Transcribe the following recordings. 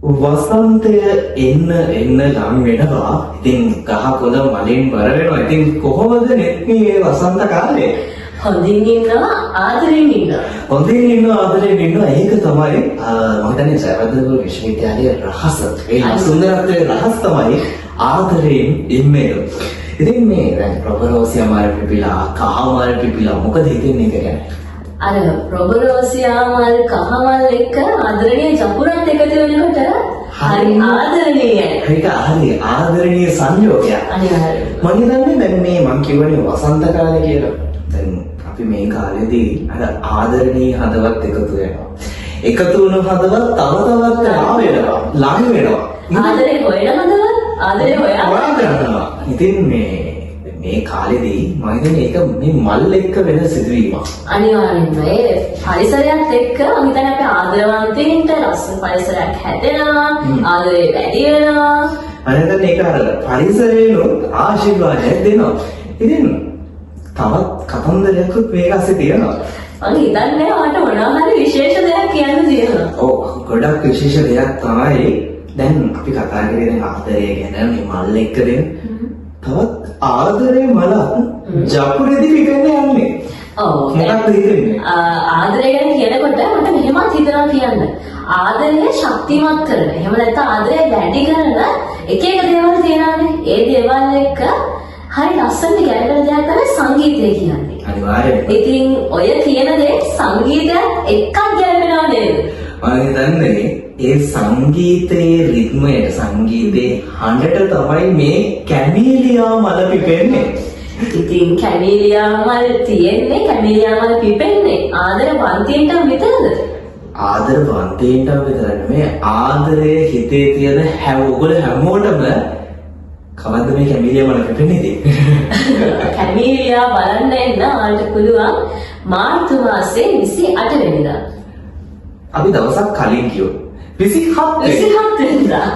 වසන්තය එන්න ලං වෙනවා. ඉතින් ගහකොළ මලින් බර වෙනවා. ඉතින් කොහොමද නෙත්නි මේ වසන්ත කාලේ? හොඳින් ඉන්නවා ආදරෙන් ඉන්නවා. හොඳින් ඉන්නවා ආදරෙන් ඉන්නවා. ඒක තමයි මම හිතන්නේ සර්වදේව විශ්වවිද්‍යාලයේ රහස. ඒ සුන්දරත්වයේ රහස තමයි ආදරෙන් ඉන්නේ. ඉතින් මේ දැන් ප්‍රොබරෝසියා මාර පිපිලා කහ මාර පිපිලා මොකද හිතෙන්නේ ඒක ගැන? අර ප්‍රොබරෝසියා මල් කහමල් එක්ක ආදරණීය ජපුරත් එකතු වෙනකොට හරි ආදරණීයයි. ඒක හරි ආදරණීය සංයෝගයක්. අනිවාර්යයෙන්. මම හිතන්නේ දැන් මේ මම කියවනේ වසන්ත කාලේ කියලා. දැන් අපි මේ කාලේදී අර ආදරණීය හදවත් එකතු වෙනවා. එකතු වුණු හදවත් තව තවත් ආවෙනවා. ලං වෙනවා. ආදරේ හොයන හදවත් ආදරේ හොයනවා. ඉතින් මේ කාලේදී මම හිතන්නේ ඒක මේ මල් එක්ක වෙන සිදුවීමක්. අනිවාර්යෙන්ම ඒ පරිසරයත් එක්ක මම හිතන්නේ අපේ ආදරවන්තයින්ට ලස්සන පරිසරයක් හැදෙනවා, ආදරේ වැඩි වෙනවා. අනිත් ඒක අර පරිසරේනොත් ආශිර්වාදයක් දෙනවා. ඉතින් තවත් කතන්දරයක්ත් මේක ඇස්සේ තියෙනවා. මම හිතන්නේ මට මොනවා හරි විශේෂ දෙයක් කියන්න තියෙනවා. ඔව් ගොඩක් විශේෂ දෙයක් තමයි දැන් අපි කතා කරේ දැන් ආදරය ගැන මේ මල් එක්ක දෙන. තවත් ආදරේ මලක් ජපුරේදී පිටෙන්නේ යන්නේ. ඔව් මොකක්ද හිතෙන්නේ? ආදරය ගැන කියනකොට මට මෙහෙමත් හිතනවා කියන්න. ආදරය ශක්තිමත් කරන. එහෙම නැත්නම් ආදරය වැඩි කරන එක දේවල් තියෙනවානේ. ඒ දේවල් එක්ක හරි ලස්සනට ගැළපෙන දෙයක් තමයි සංගීතය කියන්නේ. අනිවාර්යයෙන්. ඉතින් ඔය කියන දේ සංගීතයත් එක්ක ගැළපෙනව නේද? මම හිතන්නේ ඒ සංගීතයේ රිද්මයට සංගීතයේ හඬට තමයි මේ කැමීලියා මල පිපෙන්නේ. ඉතින් කැමීලියා මල් තියෙන්නේ කැමීලියා මල් පිපෙන්නේ ආදරවන්තයින්ට විතරද? ආදරවන්තයින්ට විතර නෙමෙයි ආදරයේ හිතේ තියෙන ඔයගොල්ලෝ හැමෝටම කවද්ද මේ කැමීලියා මල පිපෙන්නේ ඉතින්? කැමීලියා බලන්න එන්න ආල්ට පුළුවන් මාර්තු මාසේ 28 වෙනිදා. අපි දවසක් කලින් කියෝ 27 වෙනිදා.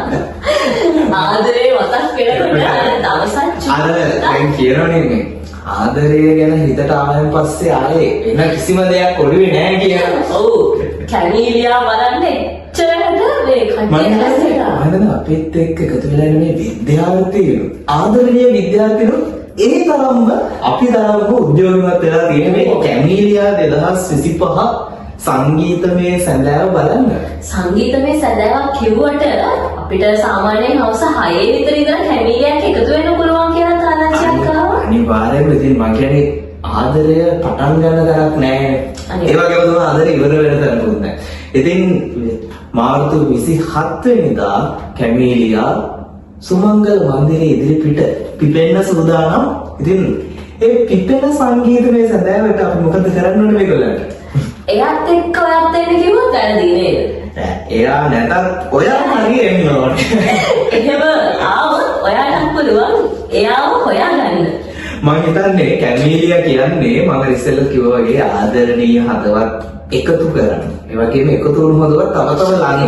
ආදරේ මතක් වෙනකොට දවසක් අර දැන් කියනවනේ මේ ආදරය ගැන හිතට ආවෙන් පස්සේ ආයේ වෙන කිසිම දෙයක් ඔළුවේ නැහැ කියලා. ඔව් කැමීලියා බලන්න එච්චරකට මේ කට්ටිය මම අපිත් එක්ක එකතු වෙලා ඉන්න මේ විද්‍යාර්ථීනු ආදරණීය විද්‍යාර්ථීනු ඒ තරම්ම අපි තරම්ම උද්‍යෝගිමත් වෙලා තියෙන මේ කැමීලියා 2025 සංගීතමය සැඳෑව බලන්න. සංගීතමය සැඳෑවක් කිව්වට අපිට සාමාන්‍යයෙන් හවස 6 විතර ඉඳලා කැමීලියක් එකතු වෙන්න පුළුවන් කියලා තාලංචියක් ආවා. අනිවාර්යයෙන්ම ඉතින් මම කියන්නේ ආදරය පටන් ගන්න තරක් නැහැ. ඒ වගේම තමයි ආදරය ඉවර වෙන තරකුත් නැහැ. ඉතින් මාර්තු 27 වෙනිදා කැමීලියා සුමංගල මන්දිරයේ ඉදිරිපිට පිපෙන්න සූදානම්. ඉතින් ඒ පිපෙන සංගීතමය සැඳෑවට අපි මොකද කරන්න ඕනේ මේගොල්ලන්ට? එයාත් එක්ක ඔයත් එන්න කිව්වොත් වැරදි නේද? එයා නැතත් ඔයා හරි එන්න ඕනේ. එහෙම ආවොත් ඔයාටත් පුළුවන් එයාව හොයාගන්න. මම හිතන්නේ කැමීලියා කියන්නේ මම ඉස්සෙල්ලා කිව්වා වගේ ආදරණීය හදවත් එකතු කරන. ඒ වගේම එකතු වුණු හදවත් තව තව ලං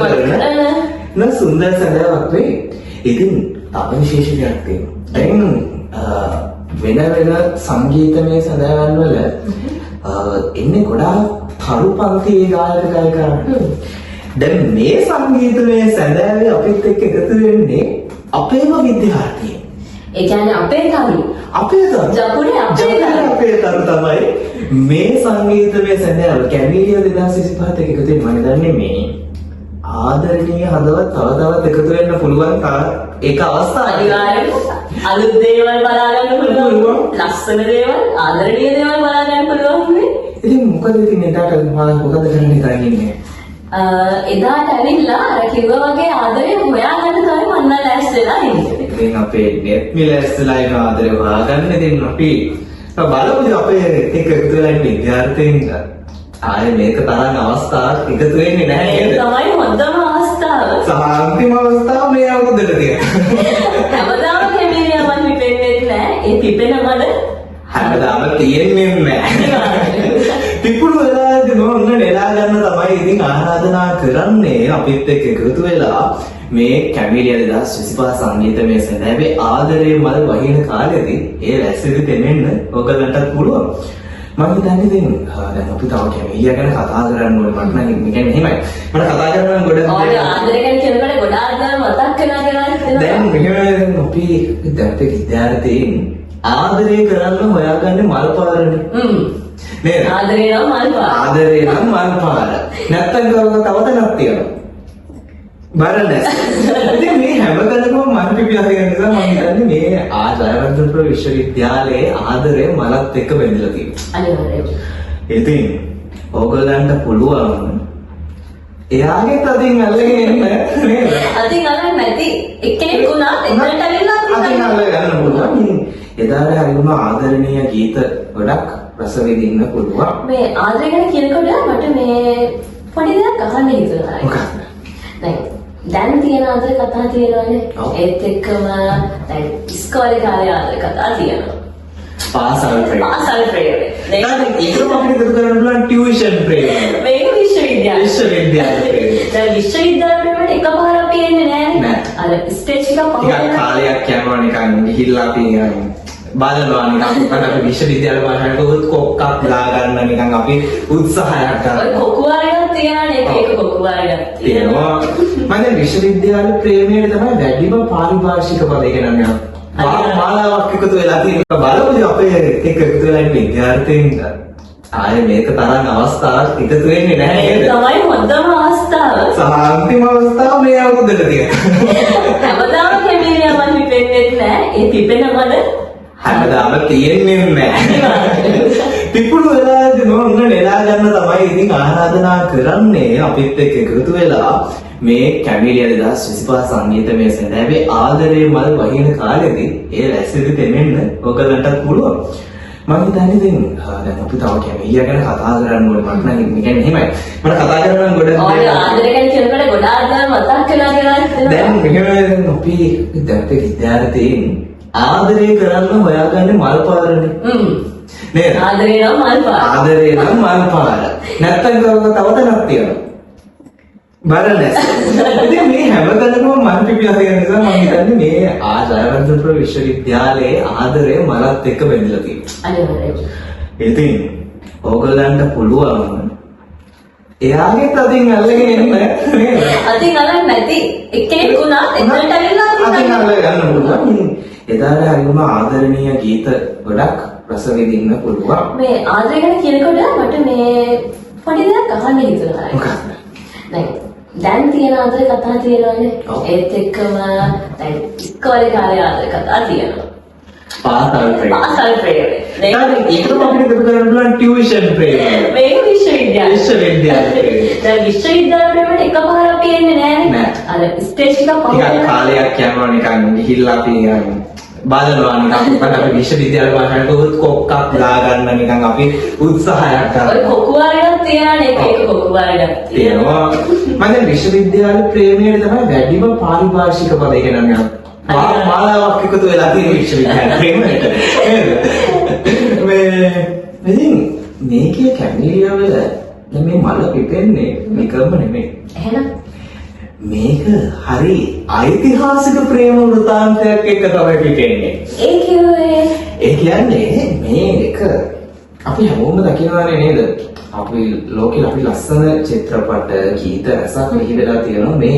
කරන සුන්දර සැඳෑවක් වෙයි. ඉතින් තව විශේෂ දෙයක් තියෙනවා. දැන් වෙන සංගීතමය සැඳෑවන් වල එන්නේ ගොඩාක් තරු පන්තියේ ගායක ගායිකාවෝ. දැන් මේ සංගීතමය සැඳෑවේ අපිත් එක්ක එකතු වෙන්නේ අපේම විද්‍යාර්ථීන්. ඒ කියන්නේ අපේ තරු. අපේ තරු. ජපුරේ අපේ තරු තමයි මේ සංගීතමය සැඳෑව කැමීලියා 2025 එකතු වෙන්නේ. මම දන්නේ මේ ආදරණීය හදවත් තව තවත් එකතු වෙන්න පුළුවන් ඒක අවස්ථාවක්. අනිවාර්යයෙන්ම අලුත් දේවල් බලා ගන්න පුළුවන්. ලස්සන දේවල්, ආදරණීය දේවල් බලා ගන්න පුළුවන් නේ. ඉතින් මොකද ඉතින් එදාට මොකද කරන්න හිතන්නේ ඉන්නේ? එදාට ඇවිල්ලා අර කිව්වා වගේ ආදරේ හොයාගන්න තමයි මන්න ලෑස්තිලා ඉන්නේ. ඉතින් අපේ නෙට් මිලස්ලා ඉන්න ආදරේ හොයාගන්න ඉතින් අපි බලමු අපේ එක එකතු වෙලා ඉන්න විද්‍යාර්ථීන්ට ආයේ මේක තරම් අවස්ථාවක් එකතු වෙන්නේ නැහැ නේද? ඒක තමයි හොඳම අවස්ථාව. සාන්තිම අවස්ථාව මේ අවුරුද්දට තියෙනවා. හැමදාම කැමීලියා මල් පිපෙන්නේ නැහැ. ඒ පිපෙන මල හැමදාම තියෙන්නේ නැහැ. පිපුණු වෙලාවදී මොන නෙලා ගන්න තමයි ඉතින් ආරාධනා කරන්නේ අපිත් එක්ක එකතු වෙලා මේ කැමීලියා 2025 සංගීතමය සැඳෑවේ ආදරේ මල් වහින කාලෙදී ඒ රැස්වෙදි දෙන්න ඔයගලන්ටත් පුළුවන්. මම හිතන්නේ දැන් අපි තව කැමීලියා ගැන කතා කරන්න ඕනේ. මට නම් කියන්නේ එහෙමයි. මට කතා කරන්න ගොඩක් ආදරය ගැන කියනකොට ගොඩාක් අපි දැන් විද්‍යාර්ථීන් ආදරය කරන්න හොයාගන්නේ මල් පාරනේ. නේද? ආදරේ නම් මල් පාර. ආදරේ නම් මල් පාර. නැත්තම් තව තැනක් තියෙනවා. බරණැස. ඉතින් මේ හැම තැනකම මල් පිපි අහගෙන නිසා මම හිතන්නේ මේ ජයවර්ධනපුර විශ්වවිද්‍යාලයේ ආදරය මලත් එක්ක බැඳලා තියෙනවා. අනිවාර්යයෙන්. ඉතින් ඕගොල්ලන්ට පුළුවන් එයාගේ තදින් අල්ලගෙන එන්න නේද? අතින් අල්ලන්නේ නැති එක්කෙනෙක් වුණා එතනට ඇවිල්ලා අතින් අල්ලගන්න පුළුවන්. එදාට හරිම ආදරණීය ගීත ගොඩක් රස විඳින්න පුළුවන්. මේ ආදරය ගැන කියනකොට මට මේ පොඩි දෙයක් අහන්න හිතුණා. මොකක්ද? දැන් තියෙන ආදර කතා තියෙනවානේ. ඒත් එක්කම දැන් ඉස්කෝලේ කාලේ ආදර කතා තියෙනවා. පාසල් ප්‍රේම. පාසල් ප්‍රේම. දැන් ඒකම අපිට එකතු කරන්න පුළුවන් ටියුෂන් ප්‍රේම. මේක විශ්වවිද්‍යාල. විශ්වවිද්‍යාල ප්‍රේම. දැන් විශ්වවිද්‍යාල ප්‍රේමයට එකපාර අපි එන්නේ නෑනේ. නෑ. අර ස්ටේජ් එක පහු ටිකක් කාලයක් යනවා නිකන් ගිහිල්ලා අපි බලනවා නිකන් අපි විශ්වවිද්‍යාල භාෂාවට කොක්කක් ලා ගන්න නිකන් අපි උත්සාහයක් ඔය කරනවා. කොකුවාරයක් තියනනේ ඒක කොකුවාරයක් තියෙනවා. මම විශ්වවිද්‍යාල ප්‍රේමයේ තමයි වැඩිම පාරිභාෂික පද ඉගෙනන්නේ. මාලාවක් එකතු වෙලා තියෙනවා. බලමුද අපේ එක එකතු වෙලා ඉන්න විද්‍යාර්ථීන්ට ආයේ මේක තරම් අවස්ථාවක් එකතු වෙන්නේ නැහැ ඒක නේද? තමයි හොඳම අවස්ථාව. සහ අන්තිම අවස්ථාව මේ අවුරුද්දට තියෙනවා. හැමදාම කැමීරියා මම පිපෙන්නේ නැහැ. ඒ පිපෙන මන හැමදාම තියෙන්නේ නැහැ. පිපුණු වෙලාවදී මොන නෙලා ගන්න තමයි ඉතින් ආරාධනා කරන්නේ අපිත් එක්ක එකතු වෙලා මේ කැමීරියා 2025 සංගීතමය සැඳෑවේ ආදරේ මල් වහින කාලෙදී ඒ රැස්වෙදි දෙන්න ඔයගලන්ටත් පුළුවන්. මම හිතන්නේ දැන් අපි තව කැමීරියා ගැන කතා කරන්න ඕනේ. මට නම් මේ කියන්නේ එහෙමයි. මට කතා කරන්න ගොඩක් ඔය ආදරය ගැන කියනකොට ගොඩාක් දේවල් මතක් වෙලා කියලා හිතෙනවා. දැන් මෙහෙම අපි දැන් විද්‍යාර්ථීන් ආදරය කරන්න හොයාගන්නේ මල් පාරනේ. නේද? ආදරේ නම් මල් පාර. ආදරේ නම් මල් පාර. නැත්තම් තව තැනක් තියෙනවා. බරණැස. ඉතින් මේ හැම තැනකම මල් පිපි අහගෙන නිසා මම හිතන්නේ මේ ජයවර්ධනපුර විශ්වවිද්‍යාලයේ ආදරය මලත් එක්ක බැඳලා තියෙනවා. අනිවාර්යයෙන්. ඉතින් ඕගොල්ලන්ට පුළුවන් එයාගේ තදින් අල්ලගෙන එන්න නේද? අතින් අල්ලන්නේ නැති එක්කෙනෙක් වුණා එතනට ඇවිල්ලා අතින් අල්ලගන්න පුළුවන්. එදාට හරිම ආදරණීය ගීත ගොඩක් රස විඳින්න පුළුවන්. මේ ආදරය ගැන කියනකොට මට මේ පොඩි දෙයක් අහන්න හිතුණා. මොකක්ද? දැන් තියෙන ආදර කතා තියෙනවානේ. ඒත් එක්කම දැන් ඉස්කෝලේ කාලේ ආදර කතා තියෙනවා. පාසල් ප්‍රේම. පාසල් ප්‍රේම. දැන් ඒකම අපිට එකතු කරන්න පුළුවන් ටියුෂන් ප්‍රේම. මේක විශ්වවිද්‍යාල. විශ්වවිද්‍යාල ප්‍රේම. දැන් විශ්වවිද්‍යාල ප්‍රේමයට එකපාර අපි එන්නේ නෑනේ. අර ස්ටේජ් එක පහු ටිකක් කාලයක් යනවා නිකන් ගිහිල්ලා අපි බලනවා නිකන් අපි විශ්වවිද්‍යාල භාෂාවට කොක්කක් ලා ගන්න නිකන් අපි උත්සාහයක් ඔය කරනවා. කොකුවාරයක් තියනනේ ඒක කොකුවාරයක් තියෙනවා. මම විශ්වවිද්‍යාල ප්‍රේමයේ තමයි වැඩිම පාරිභාෂික පද ඉගෙනන්නේ. මාලාවක් එකතු වෙලා තියෙන විශ්වවිද්‍යාල ප්‍රේමයට. නේද? ඉතින් මේකේ කැමීරියා වල මේ මල පිපෙන්නේ නිකම්ම නෙමෙයි. එහෙනම් මේක හරි ඓතිහාසික ප්‍රේම වෘතාන්තයක් එක්ක තමයි පිටෙන්නේ. ඒ කියන්නේ මේක අපි හැමෝම දකිනවානේ නේද? අපි ලෝකේ අපි ලස්සන චිත්‍රපට ගීත රසක් මෙහි වෙලා තියෙනවා මේ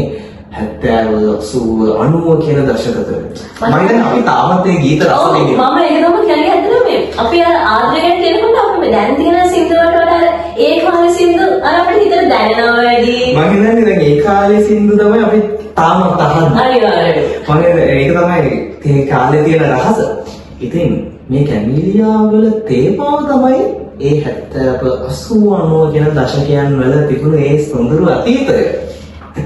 70 80 90 කියන දශක තුළ. මම හිතන්නේ අපි තාමත් ඒ ගීත රස විඳිනවා. මම ඒක තමයි කියන්නේ ඇත්තටම මේ අපි අර ආදරය ගැන කියනකොට අපි දැන් තියෙන සින්දු වලට වඩා ඒ කාලේ සින්දු අර අපිට හිතට දැනෙනවා වැඩි. මම හිතන්නේ දැන් ඒ කාලේ සින්දු තමයි අපි තාමත් අහන්නේ. අනිවාර්යයෙන්. මම ඒක තමයි ඒ කාලේ තියෙන රහස. ඉතින් මේ කැමීලියා වල තේමාව තමයි ඒ 70 80 90 කියන දශකයන් වල තිබුණු ඒ සොඳුරු අතීතය.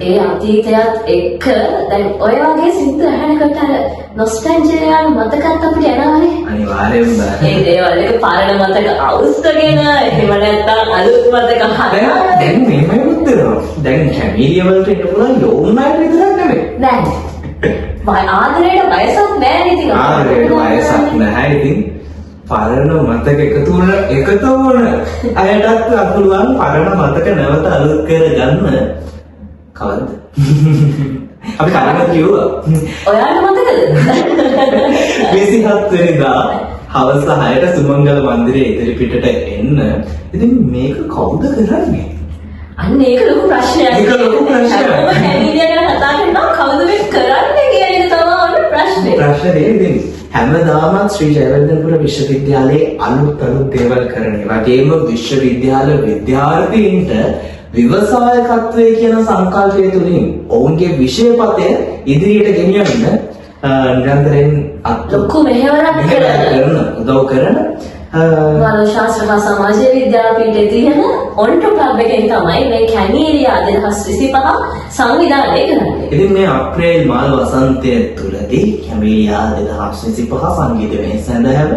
ඒ අතීතයත් එක්ක දැන් ඔය වගේ සින්දු අහනකොට අර නොස්ටැල්ජියා මතකත් අපිට එනවානේ. අනිවාර්යයෙන්ම. ඒ දේවල් එක පරණ මතක අවුස්සගෙන එහෙම නැත්නම් අලුත් මතක හදලා දැන් මෙහෙමයි මුද්දනවා. දැන් කැමීලියා වලට එන්න පුළුවන් යෝන්නාට විතරක් නෙමෙයි. නෑ. ආදරේට වයසක් නෑ ඉතින්. ආදරේට වයසක් නැහැ ඉතින්. පරණ මතක එකතු වුණ අයටත් පුළුවන් පරණ මතක නැවත අලුත් කරගන්න. කවද්ද? අපි කලින් කිව්වා. ඔයාලට මතකද? 27 වෙනිදා හවස 6ට සුමංගල මන්දිරයේ ඉදිරිපිටට එන්න. ඉතින් මේක කවුද කරන්නේ? අන්න ඒක ලොකු ප්‍රශ්නයක්. ඒක ලොකු ප්‍රශ්නයක්. කැමීලියා ගැන කතා කරනවා කවුද මේ කරන්නේ කියන එක තමයි ප්‍රශ්නේ. ප්‍රශ්නේ හැමදාමත් ශ්‍රී ජයවර්ධනපුර විශ්වවිද්‍යාලයේ අලුත් දේවල් කරන. ඒ වගේම විශ්වවිද්‍යාල විද්‍යාර්ථීන්ට ව්‍යවසායකත්වය කියන සංකල්පය තුලින් ඔවුන්ගේ විෂයපතය ඉදිරියට ගෙනියන්න නිරන්තරයෙන් ලොකු මෙහෙවරක් කරන උදව් කරන මානව ශාස්ත්‍ර හා සමාජ විද්‍යාපීඨයේ තියෙන ඔන්ටෝ ක්ලබ් එකෙන් තමයි මේ කැනීරියා 2025 සංවිධානය කරන්නේ. ඉතින් මේ අප්‍රේල් මාස වසන්තය තුලදී කැනීරියා 2025 සංගීතමය සඳහව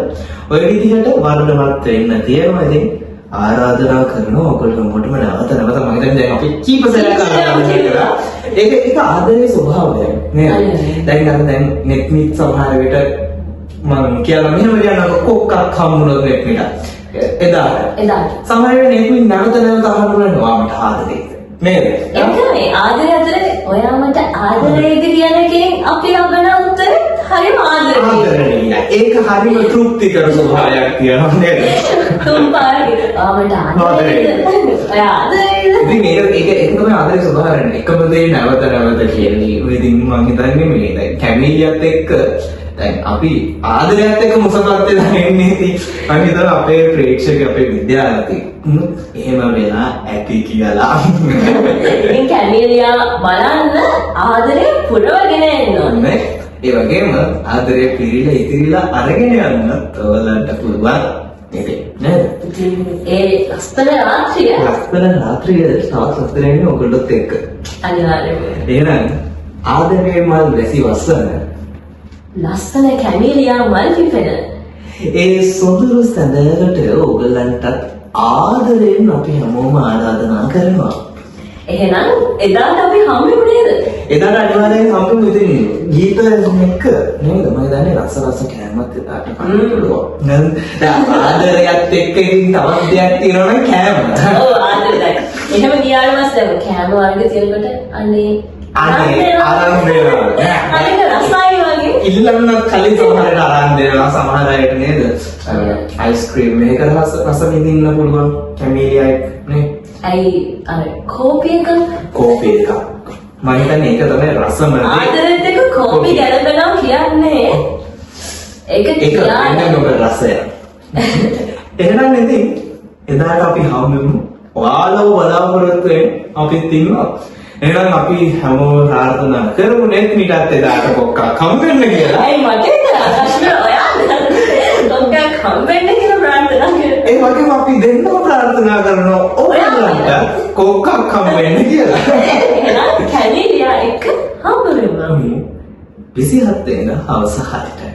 ඔය විදිහට වර්ධනවත් වෙන්න තියෙනවා. ඉතින් ආරාධනා කරනවා ඔයගොල්ලෝ මොකටම නැවත මම හිතන්නේ දැන් අපි කීප සැරයක් කරනවා. ඒක ආදරේ ස්වභාවයක් නේද? දැන් නෙට් මීට් සමහර විට මම කියලා මෙහෙම කියනවා කොක්කක් හම්බුනොත් නෙට් මීට් එදාට සමහර වෙලාවට නෙට් මීට් නැවත හම්බුනනවා මට ආදරේ නේද? ඒකනේ ආදරය අතරේ ඔයා මට ආදරේද කියන එකෙන් අපි ලබන උත්තරේ හරිම ආදරණීයයි. ඒක හරිම තෘප්තිකර ස්වභාවයක් තියෙනවා නේද? තුන්පාරේ ආවට ආදරේද? ඔයා ආදරේද? ඉතින් ඒක තමයි ආදරේ ස්වභාවය. එකම දේ නැවත කියන්නේ. ඉතින් මම හිතන්නේ මේ දැන් කැමීලියත් එක්ක දැන් අපි ආදරයත් එක්ක මුසපත් වෙලා ඉන්නේ. මම හිතනවා අපේ ප්‍රේක්ෂක අපේ විද්‍යාර්ථී එහෙම වෙලා ඇති කියලා. ඉතින් කැමීලියා බලන්න ආදරේ පුරවගෙන එන්න ඕනේ. ඒ වගේම ආදරේ පිරීලා ඉතිරිලා අරගෙන යන්නත් ඔයාලන්ට පුළුවන් නේද? ඒ ලස්සන රාත්‍රිය තවත් ලස්සනන්නේ ඔයගොල්ලොත් එක්ක. අනිවාර්යයෙන්ම. එහෙනම් ආදරේ මල් වැසි වසන ලස්සන කැමීලියා මල් පිපෙන ඒ සොඳුරු සඳරට ඔයගලන්ටත් ආදරෙන් අපි හැමෝම ආරාධනා කරනවා. එහෙනම් එදාට අපි හම්බෙමු නේද? එදාට අනිවාර්යෙන් හම්බෙමු. ඉතින් ගීත එක්ක නේද? මම දන්නේ රස කෑමත් එදාට කන්න පුළුවන්. ආදරයත් එක්ක ඉතින් තවත් දෙයක් තියෙනවා නම් කෑම. ඔව් ආදරයි. එහෙම ගියාට පස්සේ කෑම වර්ග තියෙනකොට අනේ අනික රසයි වගේ ඉල්ලන්නත් කලින් සමහරට අරන් දෙනවා සමහර අයට නේද? අයිස්ක්‍රීම් මේක රස විඳින්න පුළුවන් කැමීලියා එක්ක නේ. ඇයි අර කෝපි එක මම හිතන්නේ ඒක තමයි රසම දේ. ආදරෙත් එක්ක කෝපි ගැලපෙනවා කියන්නේ ඒක කියන්නේ ඔබ රසය. එහෙනම් ඉතින් එදාට අපි හම්බෙමු. ඔයාලව බලාපොරොත්තු වෙන අපිත් ඉන්නවා. එහෙනම් අපි හැමෝම ප්‍රාර්ථනා කරමු නෙත් මීටත් එදාට කොක්කක් හම්බෙන්න කියලා. ඇයි මට ප්‍රශ්න ඔයාලා කොක්කක් හම්බෙන්න කියලා ප්‍රාර්ථනා කරනවා. ඒ වගේම අපි දෙන්නම ප්‍රාර්ථනා කරනවා ඔයාලන්ට කොක්කක් හම්බෙන්න කියලා. එහෙනම් කැනීලියා එක්ක හම්බ වෙමු. 27 වෙනිදා හවස 6ට.